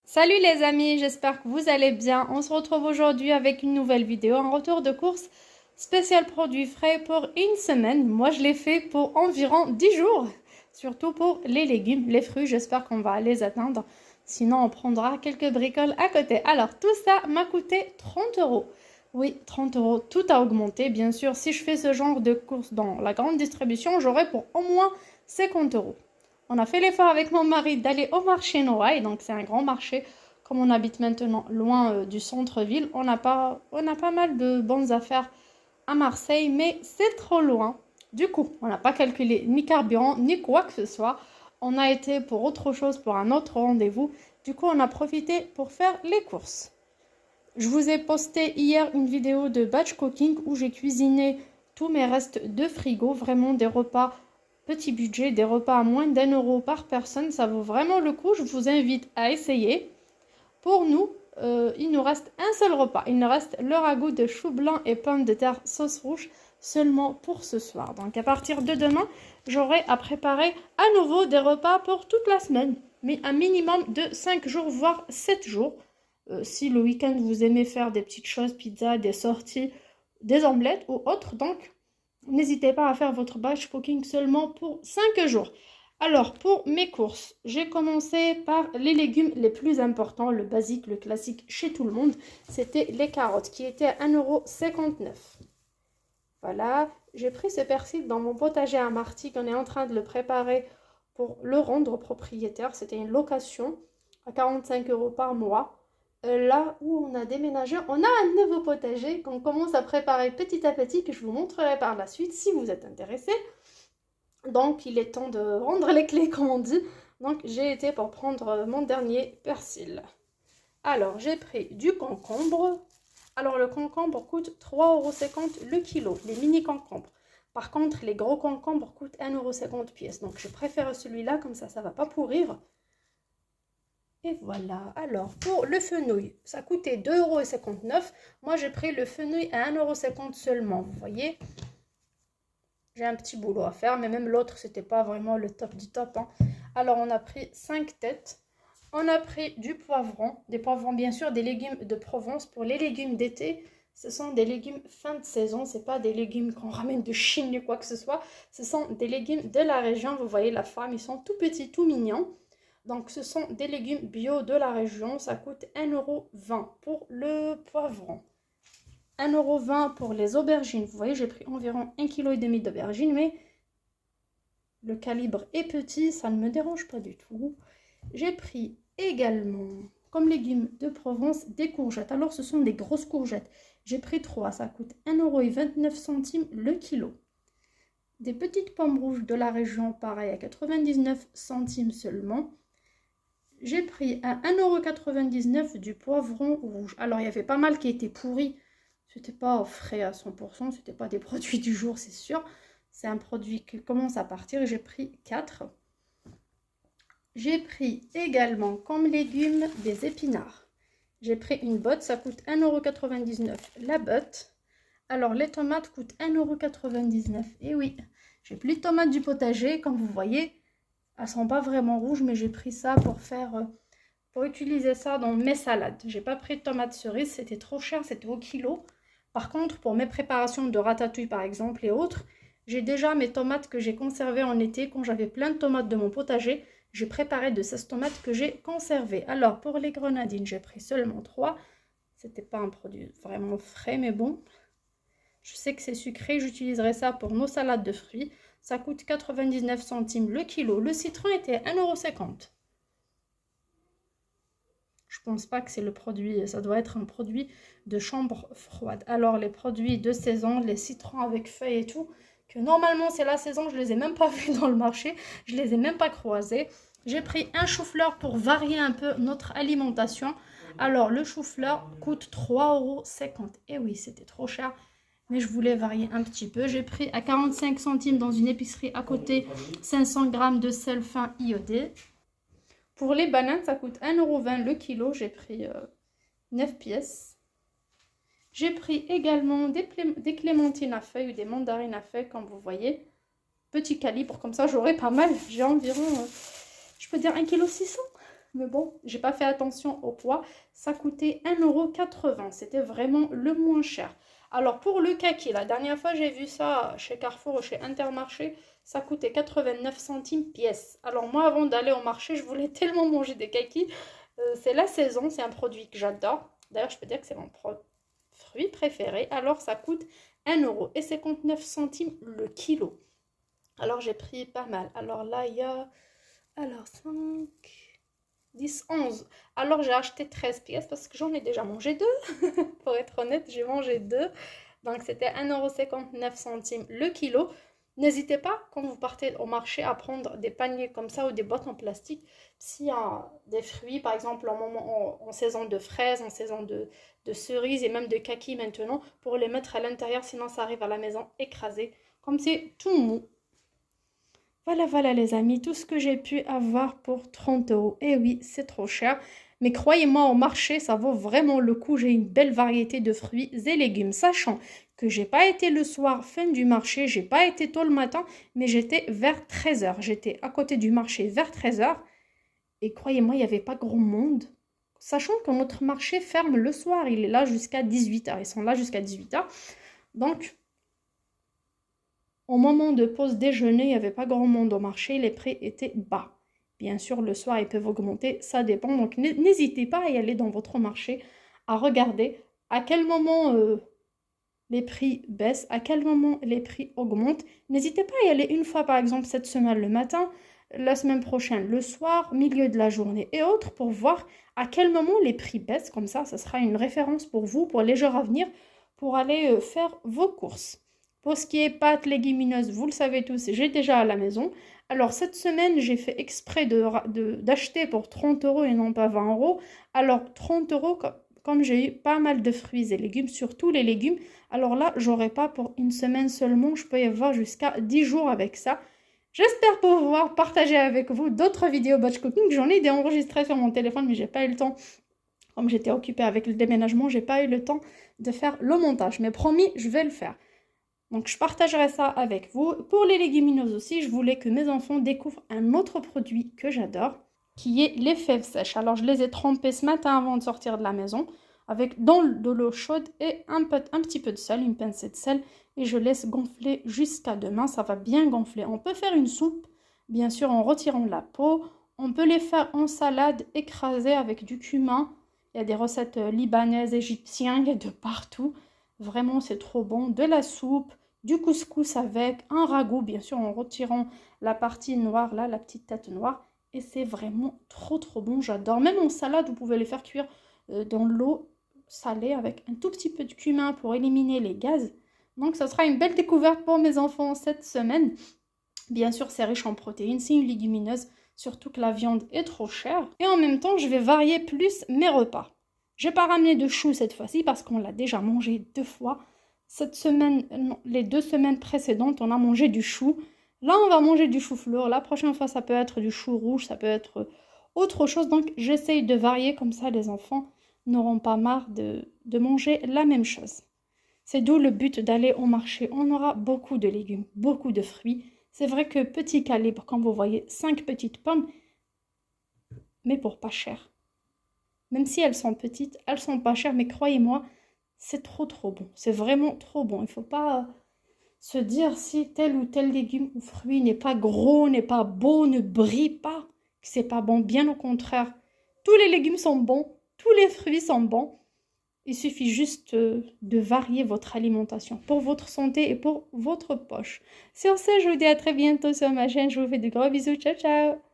Salut les amis, j'espère que vous allez bien. On se retrouve aujourd'hui avec une nouvelle vidéo, un retour de course spécial produits frais pour une semaine. Moi, je l'ai fait pour environ 10 jours, surtout pour les légumes, les fruits. J'espère qu'on va les atteindre. Sinon, on prendra quelques bricoles à côté. Alors, tout ça m'a coûté 30 euros. Oui, 30 euros, tout a augmenté. Bien sûr, si je fais ce genre de course dans la grande distribution, j'aurai pour au moins 50 euros. On a fait l'effort avec mon mari d'aller au marché Noailles, donc c'est un grand marché. Comme on habite maintenant loin du centre-ville, on a pas mal de bonnes affaires à Marseille, mais c'est trop loin. Du coup, on n'a pas calculé ni carburant, ni quoi que ce soit. On a été pour autre chose, pour un autre rendez-vous. Du coup, on a profité pour faire les courses. Je vous ai posté hier une vidéo de batch cooking où j'ai cuisiné tous mes restes de frigo, vraiment des repas petit budget, des repas à moins d'1 euro par personne, ça vaut vraiment le coup, je vous invite à essayer. Pour nous, il nous reste un seul repas, il nous reste le ragoût de chou blanc et pommes de terre sauce rouge seulement pour ce soir. Donc à partir de demain, j'aurai à préparer à nouveau des repas pour toute la semaine, mais un minimum de 5 jours, voire 7 jours. Si le week-end vous aimez faire des petites choses, pizza, des sorties, des omelettes ou autres, donc n'hésitez pas à faire votre batch cooking seulement pour 5 jours. Alors, pour mes courses, j'ai commencé par les légumes les plus importants, le basique, le classique chez tout le monde. C'était les carottes qui étaient à 1,59 €. Voilà, j'ai pris ce persil dans mon potager à Marty qu'on est en train de le préparer pour le rendre au propriétaire. C'était une location à 45 € par mois. Là où on a déménagé, on a un nouveau potager qu'on commence à préparer petit à petit, que je vous montrerai par la suite si vous êtes intéressé. Donc il est temps de rendre les clés comme on dit. Donc j'ai été pour prendre mon dernier persil. Alors j'ai pris du concombre. Alors le concombre coûte 3,50 € le kilo, les mini concombres. Par contre les gros concombres coûtent 1,50 € pièce. Donc je préfère celui-là, comme ça ne va pas pourrir. Et voilà, alors pour le fenouil, ça coûtait 2,59 €. Moi j'ai pris le fenouil à 1,50 € seulement, vous voyez. J'ai un petit boulot à faire, mais même l'autre, c'était pas vraiment le top du top, hein. Alors on a pris 5 têtes. On a pris du poivron, des poivrons bien sûr, des légumes de Provence. Pour les légumes d'été, ce sont des légumes fin de saison, c'est pas des légumes qu'on ramène de Chine ou quoi que ce soit. Ce sont des légumes de la région, vous voyez la forme, ils sont tout petits, tout mignons. Donc ce sont des légumes bio de la région, ça coûte 1,20 € pour le poivron. 1,20 € pour les aubergines. Vous voyez, j'ai pris environ 1,5 kg d'aubergines, mais le calibre est petit, ça ne me dérange pas du tout. J'ai pris également, comme légumes de Provence, des courgettes. Alors, ce sont des grosses courgettes. J'ai pris 3, ça coûte 1,29 € le kilo. Des petites pommes rouges de la région, pareil, à 99 centimes seulement. J'ai pris à 1,99 € du poivron rouge. Alors, il y avait pas mal qui étaient pourris. C'était pas frais à 100%, c'était pas des produits du jour, c'est sûr. C'est un produit qui commence à partir. J'ai pris 4. J'ai pris également comme légumes des épinards. J'ai pris une botte, ça coûte 1,99 € la botte. Alors les tomates coûtent 1,99 €. Et oui, j'ai plus de tomates du potager, comme vous voyez. Elles sont pas vraiment rouges, mais j'ai pris ça pour utiliser ça dans mes salades. J'ai pas pris de tomates cerises, c'était trop cher, c'était au kilo. Par contre, pour mes préparations de ratatouille par exemple et autres, j'ai déjà mes tomates que j'ai conservées en été. Quand j'avais plein de tomates de mon potager, j'ai préparé de ces tomates que j'ai conservées. Alors pour les grenadines, j'ai pris seulement 3. C'était pas un produit vraiment frais, mais bon. Je sais que c'est sucré, j'utiliserai ça pour nos salades de fruits. Ça coûte 99 centimes le kilo. Le citron était 1,50 €. Je pense pas que c'est le produit, ça doit être un produit de chambre froide. Alors les produits de saison, les citrons avec feuilles et tout, que normalement c'est la saison, je les ai même pas vus dans le marché, je les ai même pas croisés. J'ai pris un chou-fleur pour varier un peu notre alimentation. Alors le chou-fleur coûte 3,50 €. Et oui, c'était trop cher, mais je voulais varier un petit peu. J'ai pris à 45 centimes dans une épicerie à côté 500 g de sel fin iodé. Pour les bananes, ça coûte 1,20 € le kilo. J'ai pris 9 pièces. J'ai pris également des clémentines à feuilles ou des mandarines à feuilles, comme vous voyez. Petit calibre, comme ça j'aurai pas mal. J'ai environ, je peux dire 1,6 kg. Mais bon, j'ai pas fait attention au poids. Ça coûtait 1,80 €. C'était vraiment le moins cher. Alors pour le kaki, la dernière fois j'ai vu ça chez Carrefour ou chez Intermarché, ça coûtait 89 centimes pièce. Alors moi avant d'aller au marché, je voulais tellement manger des kakis. C'est la saison, c'est un produit que j'adore. D'ailleurs je peux dire que c'est mon fruit préféré. Alors ça coûte 1,59 € le kilo. Alors j'ai pris pas mal. Alors là il y a... Alors 5... 10, 11. Alors j'ai acheté 13 pièces parce que j'en ai déjà mangé 2. Pour être honnête, j'ai mangé 2. Donc c'était 1,59 € le kilo. N'hésitez pas, quand vous partez au marché, à prendre des paniers comme ça ou des boîtes en plastique. S'il y a des fruits, par exemple en saison de fraises, en saison de cerises et même de kaki maintenant, pour les mettre à l'intérieur, sinon ça arrive à la maison écrasé. Comme c'est tout mou. Voilà les amis, tout ce que j'ai pu avoir pour 30 €. Et oui, c'est trop cher. Mais croyez-moi, au marché, ça vaut vraiment le coup. J'ai une belle variété de fruits et légumes. Sachant que j'ai pas été le soir fin du marché, j'ai pas été tôt le matin, mais j'étais vers 13 h. J'étais à côté du marché vers 13 h. Et croyez-moi, il n'y avait pas grand monde. Sachant que notre marché ferme le soir. Il est là jusqu'à 18 h. Ils sont là jusqu'à 18 h. Donc... au moment de pause déjeuner, il n'y avait pas grand monde au marché, les prix étaient bas. Bien sûr, le soir, ils peuvent augmenter, ça dépend. Donc, n'hésitez pas à y aller dans votre marché, à regarder à quel moment les prix baissent, à quel moment les prix augmentent. N'hésitez pas à y aller une fois, par exemple, cette semaine le matin, la semaine prochaine le soir, milieu de la journée et autres, pour voir à quel moment les prix baissent. Comme ça sera une référence pour vous, pour les jours à venir, pour aller faire vos courses. Pour ce qui est pâtes légumineuses, vous le savez tous, j'ai déjà à la maison. Alors cette semaine, j'ai fait exprès d'acheter pour 30 € et non pas 20 €. Alors 30 €, comme j'ai eu pas mal de fruits et légumes, surtout les légumes, alors là, j'aurai pas pour une semaine seulement. Je peux y avoir jusqu'à 10 jours avec ça. J'espère pouvoir partager avec vous d'autres vidéos batch cooking. J'en ai des enregistrées sur mon téléphone, mais j'ai pas eu le temps. Comme j'étais occupée avec le déménagement, j'ai pas eu le temps de faire le montage. Mais promis, je vais le faire. Donc, je partagerai ça avec vous. Pour les légumineuses aussi, je voulais que mes enfants découvrent un autre produit que j'adore, qui est les fèves sèches. Alors, je les ai trempées ce matin avant de sortir de la maison, avec dans de l'eau chaude et un petit peu de sel, une pincée de sel, et je laisse gonfler jusqu'à demain. Ça va bien gonfler. On peut faire une soupe, bien sûr, en retirant la peau. On peut les faire en salade écrasée avec du cumin. Il y a des recettes libanaises, égyptiennes, il y a de partout. Vraiment, c'est trop bon. De la soupe, du couscous avec un ragoût, bien sûr, en retirant la partie noire, là, la petite tête noire. Et c'est vraiment trop bon. J'adore. Même en salade, vous pouvez les faire cuire dans l'eau salée avec un tout petit peu de cumin pour éliminer les gaz. Donc, ça sera une belle découverte pour mes enfants cette semaine. Bien sûr, c'est riche en protéines. C'est une légumineuse, surtout que la viande est trop chère. Et en même temps, je vais varier plus mes repas. Je n'ai pas ramené de choux cette fois-ci parce qu'on l'a déjà mangé 2 fois. Cette semaine, non, les 2 semaines précédentes, on a mangé du chou. Là, on va manger du chou-fleur. La prochaine fois, ça peut être du chou rouge, ça peut être autre chose. Donc, j'essaye de varier comme ça, les enfants n'auront pas marre de manger la même chose. C'est d'où le but d'aller au marché. On aura beaucoup de légumes, beaucoup de fruits. C'est vrai que petit calibre, comme vous voyez, 5 petites pommes, mais pour pas cher. Même si elles sont petites, elles sont pas chères, mais croyez-moi, c'est trop bon. C'est vraiment trop bon. Il ne faut pas se dire si tel ou tel légume ou fruit n'est pas gros, n'est pas beau, ne brille pas, que c'est pas bon. Bien au contraire, tous les légumes sont bons, tous les fruits sont bons. Il suffit juste de varier votre alimentation pour votre santé et pour votre poche. Sur ce, je vous dis à très bientôt sur ma chaîne. Je vous fais de gros bisous. Ciao, ciao!